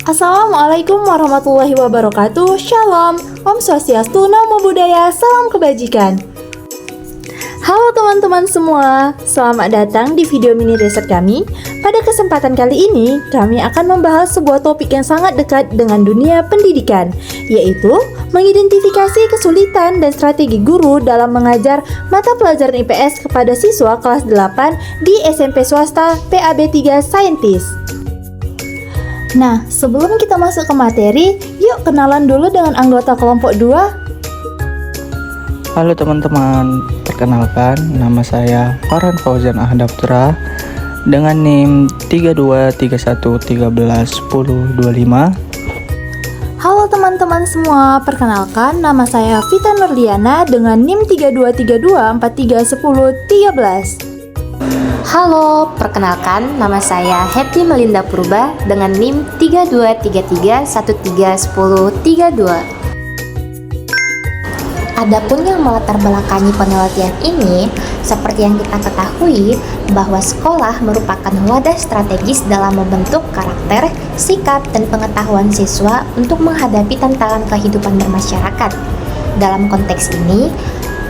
Assalamualaikum warahmatullahi wabarakatuh. Shalom, Om Swastiastu, Namo Buddhaya, salam kebajikan. Halo teman-teman semua, selamat datang di video mini riset kami. Pada kesempatan kali ini, kami akan membahas sebuah topik yang sangat dekat dengan dunia pendidikan, yaitu mengidentifikasi kesulitan dan strategi guru dalam mengajar mata pelajaran IPS kepada siswa kelas 8 di SMP swasta PAB 3 Saintis. Nah, sebelum kita masuk ke materi, yuk kenalan dulu dengan anggota kelompok 2. Halo teman-teman, perkenalkan nama saya Farhan Fauzan Ahmad Putra dengan NIM 3231131025. Halo teman-teman semua, perkenalkan nama saya Vita Nurliana dengan NIM 3232431013. Halo, perkenalkan nama saya Happy Melinda Purba dengan NIM 3233131032. Adapun yang melatar belakangi penelitian ini, seperti yang kita ketahui bahwa sekolah merupakan wadah strategis dalam membentuk karakter, sikap, dan pengetahuan siswa untuk menghadapi tantangan kehidupan bermasyarakat. Dalam konteks ini,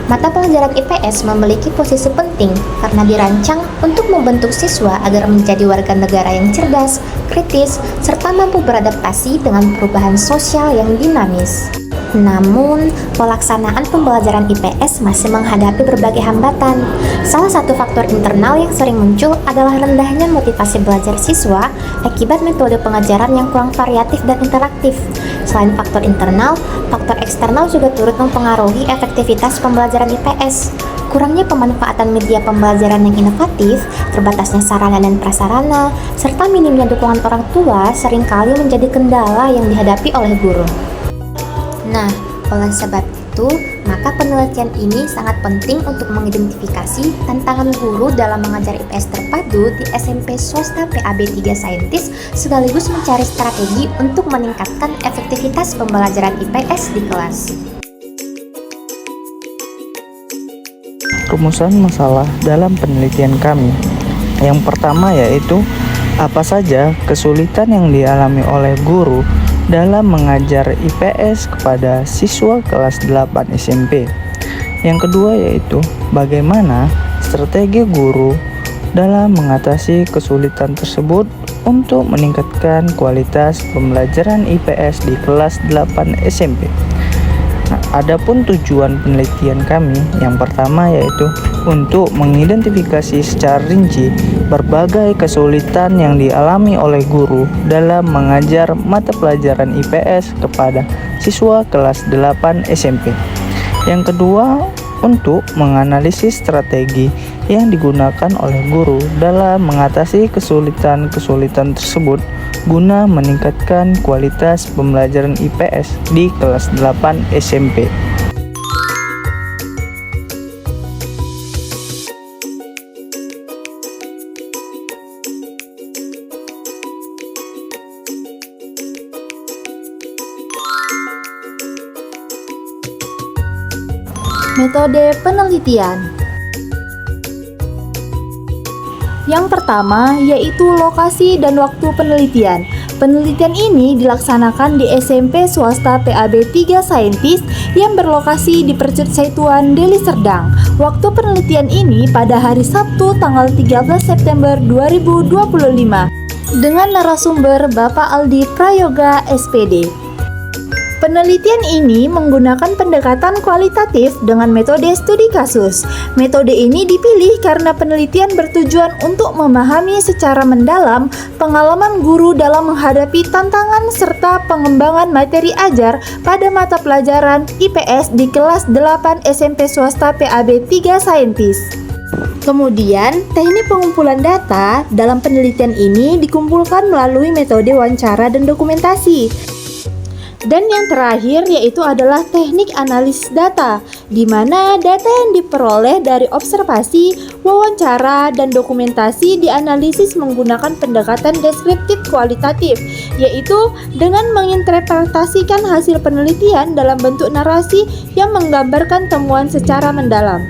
mata pelajaran IPS memiliki posisi penting karena dirancang untuk membentuk siswa agar menjadi warga negara yang cerdas, kritis, serta mampu beradaptasi dengan perubahan sosial yang dinamis. Namun, pelaksanaan pembelajaran IPS masih menghadapi berbagai hambatan. Salah satu faktor internal yang sering muncul adalah rendahnya motivasi belajar siswa akibat metode pengajaran yang kurang variatif dan interaktif. Selain faktor internal, faktor eksternal juga turut mempengaruhi efektivitas pembelajaran IPS. Kurangnya pemanfaatan media pembelajaran yang inovatif, terbatasnya sarana dan prasarana, serta minimnya dukungan orang tua seringkali menjadi kendala yang dihadapi oleh guru. Nah, oleh sebab itu, maka penelitian ini sangat penting untuk mengidentifikasi tantangan guru dalam mengajar IPS terpadu di SMP swasta PAB 3 Saintis, sekaligus mencari strategi untuk meningkatkan efektivitas pembelajaran IPS di kelas. Rumusan masalah dalam penelitian kami. Yang pertama yaitu apa saja kesulitan yang dialami oleh guru dalam mengajar IPS kepada siswa kelas 8 SMP. Yang kedua yaitu bagaimana strategi guru dalam mengatasi kesulitan tersebut untuk meningkatkan kualitas pembelajaran IPS di kelas 8 SMP. Nah, adapun tujuan penelitian kami yang pertama yaitu untuk mengidentifikasi secara rinci berbagai kesulitan yang dialami oleh guru dalam mengajar mata pelajaran IPS kepada siswa kelas 8 SMP. Yang kedua, untuk menganalisis strategi yang digunakan oleh guru dalam mengatasi kesulitan-kesulitan tersebut guna meningkatkan kualitas pembelajaran IPS di kelas 8 SMP. Metode penelitian. Yang pertama yaitu lokasi dan waktu penelitian. Penelitian ini dilaksanakan di SMP swasta PAB 3 Saintis yang berlokasi di Percut Setuan, Deli Serdang. Waktu penelitian ini pada hari Sabtu tanggal 13 September 2025 dengan narasumber Bapak Aldi Prayoga SPD. Penelitian ini menggunakan pendekatan kualitatif dengan metode studi kasus. Metode ini dipilih karena penelitian bertujuan untuk memahami secara mendalam pengalaman guru dalam menghadapi tantangan serta pengembangan materi ajar pada mata pelajaran IPS di kelas 8 SMP swasta PAB 3 Saintis. Kemudian, teknik pengumpulan data dalam penelitian ini dikumpulkan melalui metode wawancara dan dokumentasi. Dan yang terakhir yaitu adalah teknik analisis data, di mana data yang diperoleh dari observasi, wawancara, dan dokumentasi dianalisis menggunakan pendekatan deskriptif kualitatif, yaitu dengan menginterpretasikan hasil penelitian dalam bentuk narasi yang menggambarkan temuan secara mendalam.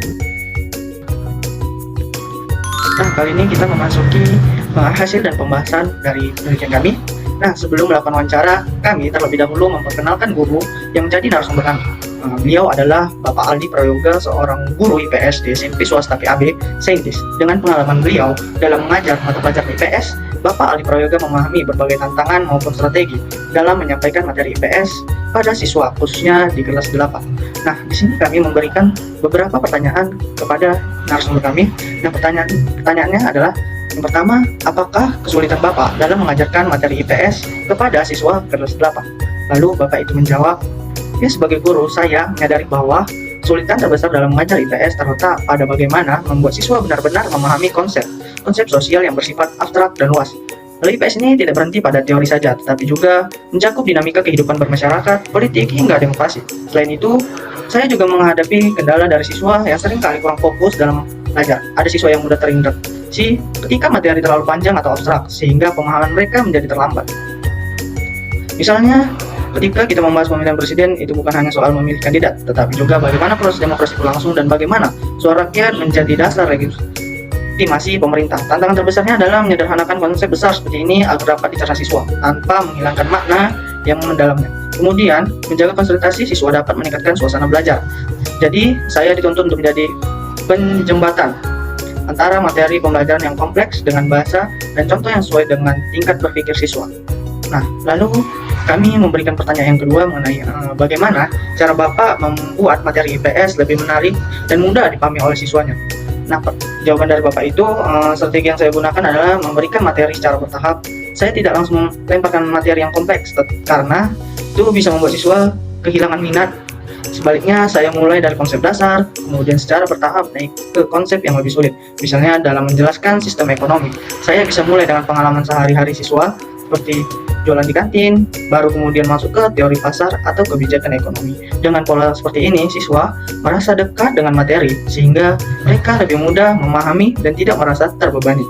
Nah, kali ini kita memasuki hasil dan pembahasan dari penelitian kami. Nah, sebelum melakukan wawancara, kami terlebih dahulu memperkenalkan guru yang menjadi narasumber kami. Beliau adalah Bapak Aldi Prayoga, seorang guru IPS di SMP swasta PAB Saintis. Dengan pengalaman beliau dalam mengajar mata pelajaran IPS, Bapak Aldi Prayoga memahami berbagai tantangan maupun strategi dalam menyampaikan materi IPS pada siswa, khususnya di kelas 8. Nah, di sini kami memberikan beberapa pertanyaan kepada narasumber kami. Nah, pertanyaannya adalah, yang pertama, apakah kesulitan Bapak dalam mengajarkan materi IPS kepada siswa kelas 8? Lalu Bapak itu menjawab, ya, sebagai guru, saya menyadari bahwa kesulitan terbesar dalam mengajar IPS terletak pada bagaimana membuat siswa benar-benar memahami konsep sosial yang bersifat abstrak dan luas. Lalu IPS ini tidak berhenti pada teori saja, tetapi juga mencakup dinamika kehidupan bermasyarakat, politik, hingga demokrasi. Selain itu, saya juga menghadapi kendala dari siswa yang seringkali kurang fokus dalam belajar. Ada siswa yang mudah terinterupsi ketika materi terlalu panjang atau abstrak, sehingga pemahaman mereka menjadi terlambat. Misalnya, ketika kita membahas pemilihan presiden, itu bukan hanya soal memilih kandidat, tetapi juga bagaimana proses demokrasi berlangsung dan bagaimana suara rakyat menjadi dasar legitimasi pemerintah. Tantangan terbesarnya adalah menyederhanakan konsep besar seperti ini agar dapat dicerna siswa, tanpa menghilangkan makna yang mendalamnya. Kemudian, menjaga konsentrasi siswa dapat meningkatkan suasana belajar. Jadi, saya dituntut untuk menjadi penjembatan antara materi pembelajaran yang kompleks dengan bahasa dan contoh yang sesuai dengan tingkat berpikir siswa. Nah, lalu kami memberikan pertanyaan yang kedua mengenai bagaimana cara Bapak membuat materi IPS lebih menarik dan mudah dipahami oleh siswanya. Nah, jawaban dari Bapak itu, strategi yang saya gunakan adalah memberikan materi secara bertahap. Saya tidak langsung melemparkan materi yang kompleks, karena itu bisa membuat siswa kehilangan minat. Sebaliknya, saya mulai dari konsep dasar, kemudian secara bertahap naik ke konsep yang lebih sulit. Misalnya dalam menjelaskan sistem ekonomi, saya bisa mulai dengan pengalaman sehari-hari siswa, seperti jualan di kantin, baru kemudian masuk ke teori pasar atau kebijakan ekonomi. Dengan pola seperti ini, siswa merasa dekat dengan materi, sehingga mereka lebih mudah memahami dan tidak merasa terbebani.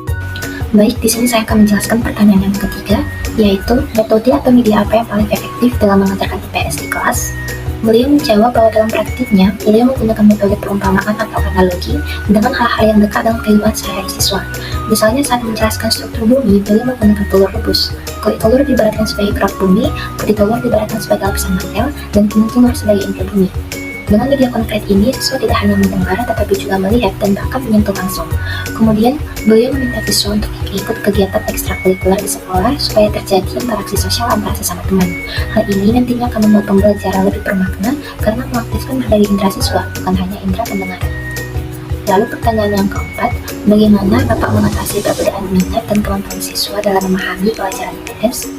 Baik, di sini saya akan menjelaskan pertanyaan yang ketiga, yaitu metode atau media apa yang paling efektif dalam mengajarkan IPS di kelas. Beliau menjawab bahwa dalam praktiknya, beliau menggunakan metode perumpamaan atau analogi dengan hal-hal yang dekat dalam kehidupan sehari-hari siswa. Misalnya saat menjelaskan struktur bumi, beliau menggunakan telur rebus. Kulit telur diibaratkan sebagai kerak bumi, putih telur diibaratkan sebagai lapisan mantel, dan kuning telur sebagai inti bumi. Dengan media konkret ini, siswa tidak hanya mendengar tetapi juga melihat dan bahkan menyentuh langsung. Kemudian, beliau meminta siswa untuk ikut kegiatan ekstrakurikuler di sekolah supaya terjadi interaksi sosial antara sesama teman. Hal ini nantinya akan membuat pembelajaran lebih bermakna karena mengaktifkan berbagai indera siswa, bukan hanya indera pendengaran. Lalu pertanyaan yang keempat, bagaimana Bapak mengatasi perbedaan minat dan kemampuan siswa dalam memahami pelajaran IPS?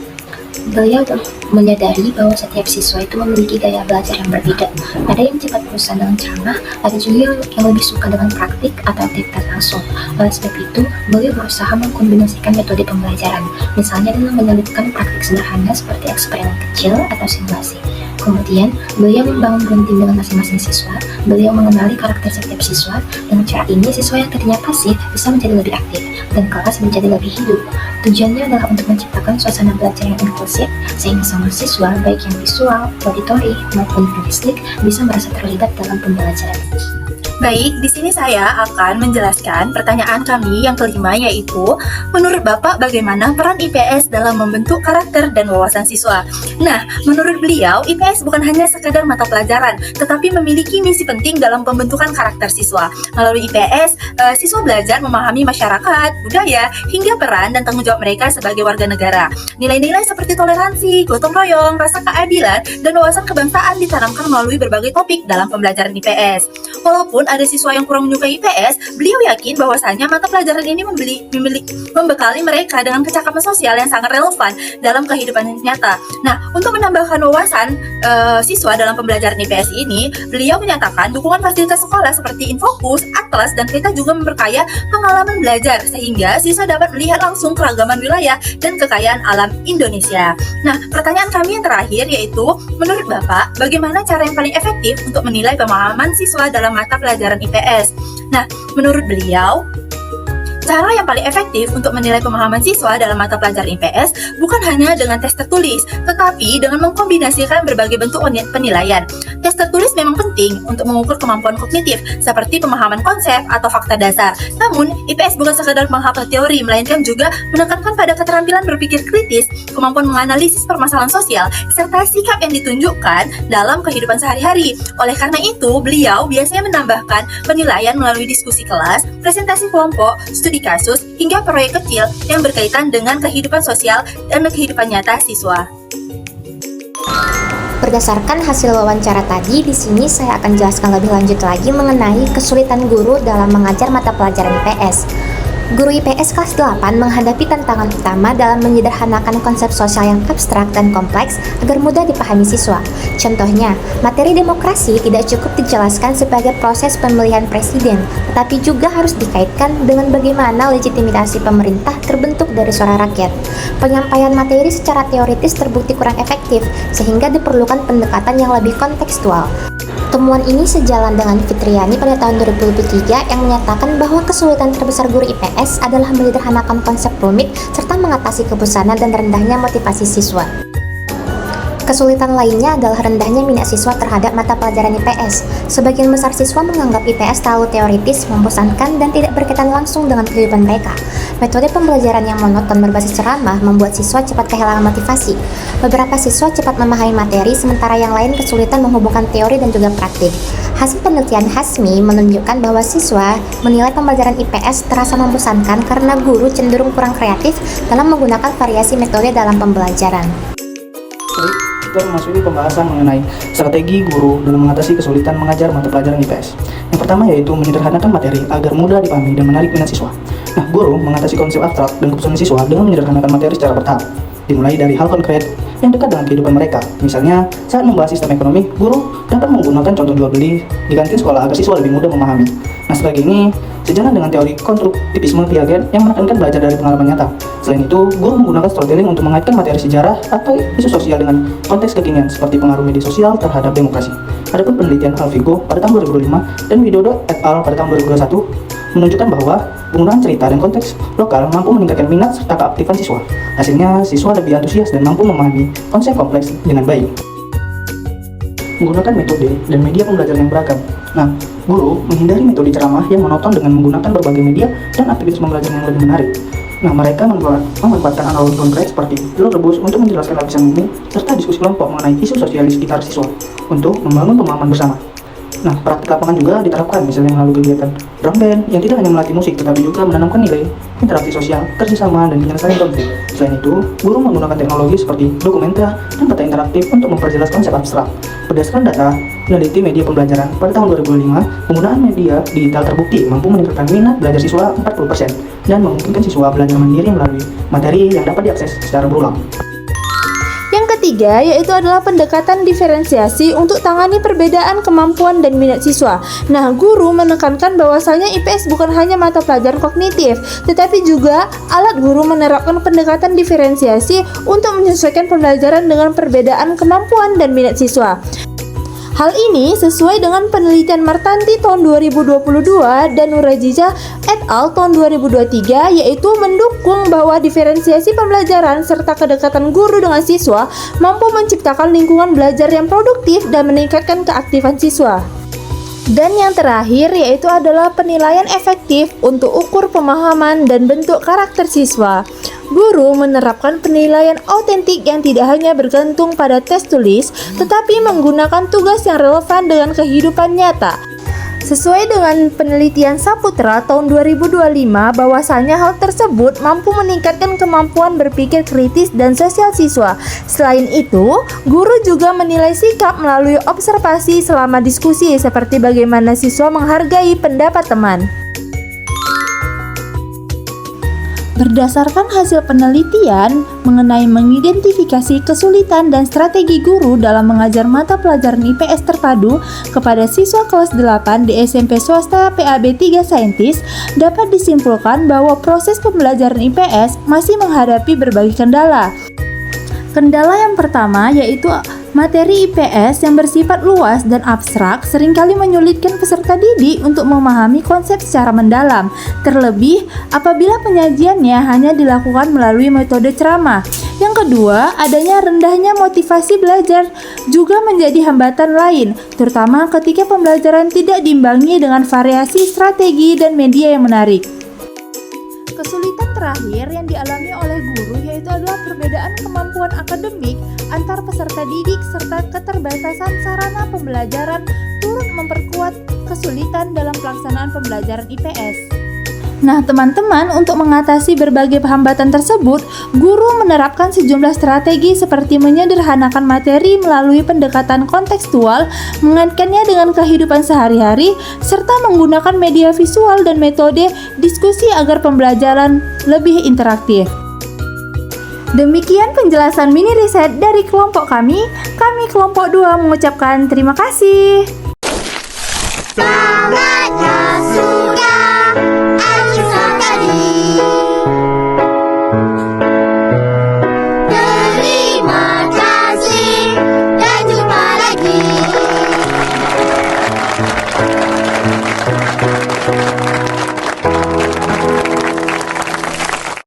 Beliau menyadari bahwa setiap siswa itu memiliki gaya belajar yang berbeda. Ada yang cepat bosan dengan ceramah, ada juga yang lebih suka dengan praktik atau aktivitas langsung. Oleh sebab itu, beliau berusaha mengkombinasikan metode pembelajaran, misalnya dengan menyelipkan praktik sederhana seperti eksperimen kecil atau simulasi. Kemudian, beliau membangun bonding dengan masing-masing siswa. Beliau mengenali karakter setiap siswa. Dengan cara ini, siswa yang tadinya pasif bisa menjadi lebih aktif dan kelas menjadi lebih hidup. Tujuannya adalah untuk menciptakan suasana belajar yang inklusif, sehingga semua siswa, baik yang visual, auditory, maupun linguistik, bisa merasa terlibat dalam pembelajaran. Baik, di sini saya akan menjelaskan pertanyaan kami yang kelima, yaitu menurut Bapak bagaimana peran IPS dalam membentuk karakter dan wawasan siswa? Nah, menurut beliau, IPS bukan hanya sekadar mata pelajaran, tetapi memiliki misi penting dalam pembentukan karakter siswa. Melalui IPS, siswa belajar memahami masyarakat, budaya, hingga peran dan tanggung jawab mereka sebagai warga negara. Nilai-nilai seperti toleransi, gotong royong, rasa keadilan, dan wawasan kebangsaan ditanamkan melalui berbagai topik dalam pembelajaran IPS. Walaupun ada siswa yang kurang menyukai IPS, beliau yakin bahwasanya mata pelajaran ini membekali mereka dengan kecakapan sosial yang sangat relevan dalam kehidupan nyata. Nah, untuk menambahkan wawasan siswa dalam pembelajaran IPS ini, beliau menyatakan dukungan fasilitas sekolah seperti Infokus, Atlas, dan kita juga memperkaya pengalaman belajar sehingga siswa dapat melihat langsung keragaman wilayah dan kekayaan alam Indonesia. Nah, pertanyaan kami yang terakhir yaitu, menurut Bapak, bagaimana cara yang paling efektif untuk menilai pemahaman siswa dalam mata pelajaran IPS? Nah, menurut beliau, Cara yang paling efektif untuk menilai pemahaman siswa dalam mata pelajaran IPS bukan hanya dengan tes tertulis, tetapi dengan mengkombinasikan berbagai bentuk penilaian. Tes tertulis memang penting untuk mengukur kemampuan kognitif, seperti pemahaman konsep atau fakta dasar. Namun, IPS bukan sekadar menghafal teori, melainkan juga menekankan pada keterampilan berpikir kritis, kemampuan menganalisis permasalahan sosial, serta sikap yang ditunjukkan dalam kehidupan sehari-hari. Oleh karena itu, beliau biasanya menambahkan penilaian melalui diskusi kelas, presentasi kelompok, studi kasus, hingga proyek kecil yang berkaitan dengan kehidupan sosial dan kehidupan nyata siswa. Berdasarkan hasil wawancara tadi, di sini saya akan jelaskan lebih lanjut lagi mengenai kesulitan guru dalam mengajar mata pelajaran IPS. Guru IPS kelas 8 menghadapi tantangan utama dalam menyederhanakan konsep sosial yang abstrak dan kompleks agar mudah dipahami siswa. Contohnya, materi demokrasi tidak cukup dijelaskan sebagai proses pemilihan presiden, tetapi juga harus dikaitkan dengan bagaimana legitimasi pemerintah terbentuk dari suara rakyat. Penyampaian materi secara teoritis terbukti kurang efektif, sehingga diperlukan pendekatan yang lebih kontekstual. Temuan ini sejalan dengan Fitriani pada tahun 2023 yang menyatakan bahwa kesulitan terbesar guru IPS adalah menyederhanakan konsep rumit serta mengatasi kebosanan dan rendahnya motivasi siswa. Kesulitan lainnya adalah rendahnya minat siswa terhadap mata pelajaran IPS. Sebagian besar siswa menganggap IPS terlalu teoritis, membosankan, dan tidak berkaitan langsung dengan kehidupan mereka. Metode pembelajaran yang monoton berbasis ceramah membuat siswa cepat kehilangan motivasi. Beberapa siswa cepat memahami materi, sementara yang lain kesulitan menghubungkan teori dan juga praktik. Hasil penelitian Hasmi menunjukkan bahwa siswa menilai pembelajaran IPS terasa membosankan karena guru cenderung kurang kreatif dalam menggunakan variasi metode dalam pembelajaran. Kita memasuki pembahasan mengenai strategi guru dalam mengatasi kesulitan mengajar mata pelajaran IPS. Yang pertama yaitu menyederhanakan materi agar mudah dipahami dan menarik minat siswa. Nah, guru mengatasi konsep abstrak dan kebosanan siswa dengan menyederhanakan materi secara bertahap, dimulai dari hal konkret yang dekat dengan kehidupan mereka. Misalnya, saat membahas sistem ekonomi, guru dapat menggunakan contoh jual beli di kantin sekolah agar siswa lebih mudah memahami. Nah, strategi ini sejalan dengan teori konstruktivisme Piaget yang menekankan belajar dari pengalaman nyata. Selain itu, guru menggunakan storytelling untuk mengaitkan materi sejarah atau isu sosial dengan konteks kekinian seperti pengaruh media sosial terhadap demokrasi. Adapun penelitian Alfigo pada tahun 2005 dan Widodo et al. Pada tahun 2021 menunjukkan bahwa penggunaan cerita dan konteks lokal mampu meningkatkan minat serta keaktifan siswa. Hasilnya, siswa lebih antusias dan mampu memahami konsep kompleks dengan baik. Menggunakan metode dan media pembelajaran yang beragam. Nah, guru menghindari metode ceramah yang monoton dengan menggunakan berbagai media dan aktivitas pembelajaran yang lebih menarik. Nah, mereka memanfaatkan analogi konkret seperti telur rebus untuk menjelaskan lapisan bumi serta diskusi kelompok mengenai isu sosial di sekitar siswa untuk membangun pemahaman bersama. Nah, praktik lapangan juga diterapkan, misalnya melalui kegiatan drum band yang tidak hanya melatih musik tetapi juga menanamkan nilai interaksi sosial, kerjasama, dan penyelesaian konflik. Selain itu, guru menggunakan teknologi seperti dokumenter dan peta interaktif untuk memperjelas konsep abstrak. Berdasarkan data peneliti media pembelajaran pada tahun 2005, penggunaan media digital terbukti mampu meningkatkan minat belajar siswa 40% dan memungkinkan siswa belajar mandiri melalui materi yang dapat diakses secara berulang. Yang ketiga yaitu adalah pendekatan diferensiasi untuk tangani perbedaan kemampuan dan minat siswa. Nah, guru menekankan bahwasanya IPS bukan hanya mata pelajaran kognitif, tetapi juga alat guru menerapkan pendekatan diferensiasi untuk menyesuaikan pembelajaran dengan perbedaan kemampuan dan minat siswa. Hal ini sesuai dengan penelitian Martanti tahun 2022 dan Nurajiza et al. Tahun 2023, yaitu mendukung bahwa diferensiasi pembelajaran serta kedekatan guru dengan siswa mampu menciptakan lingkungan belajar yang produktif dan meningkatkan keaktifan siswa. Dan yang terakhir yaitu adalah penilaian efektif untuk ukur pemahaman dan bentuk karakter siswa. Guru menerapkan penilaian autentik yang tidak hanya bergantung pada tes tulis, tetapi menggunakan tugas yang relevan dengan kehidupan nyata. Sesuai dengan penelitian Saputra tahun 2025, bahwasanya hal tersebut mampu meningkatkan kemampuan berpikir kritis dan sosial siswa. Selain itu, guru juga menilai sikap melalui observasi selama diskusi, seperti bagaimana siswa menghargai pendapat teman. Berdasarkan hasil penelitian mengenai mengidentifikasi kesulitan dan strategi guru dalam mengajar mata pelajaran IPS terpadu kepada siswa kelas 8 di SMP swasta PAB 3 Saintis, dapat disimpulkan bahwa proses pembelajaran IPS masih menghadapi berbagai kendala. Kendala yang pertama yaitu Materi IPS yang bersifat luas dan abstrak seringkali menyulitkan peserta didik untuk memahami konsep secara mendalam, terlebih apabila penyajiannya hanya dilakukan melalui metode ceramah. Yang kedua, adanya rendahnya motivasi belajar juga menjadi hambatan lain, terutama ketika pembelajaran tidak diimbangi dengan variasi strategi dan media yang menarik. Kesulitan terakhir yang dialami oleh guru yaitu adalah perbedaan kemampuan akademik antar peserta didik serta keterbatasan sarana pembelajaran turut memperkuat kesulitan dalam pelaksanaan pembelajaran IPS. Nah, teman-teman, untuk mengatasi berbagai hambatan tersebut, guru menerapkan sejumlah strategi seperti menyederhanakan materi melalui pendekatan kontekstual, mengaitkannya dengan kehidupan sehari-hari, serta menggunakan media visual dan metode diskusi agar pembelajaran lebih interaktif. Demikian penjelasan mini riset dari kelompok kami. Kami kelompok 2 mengucapkan terima kasih.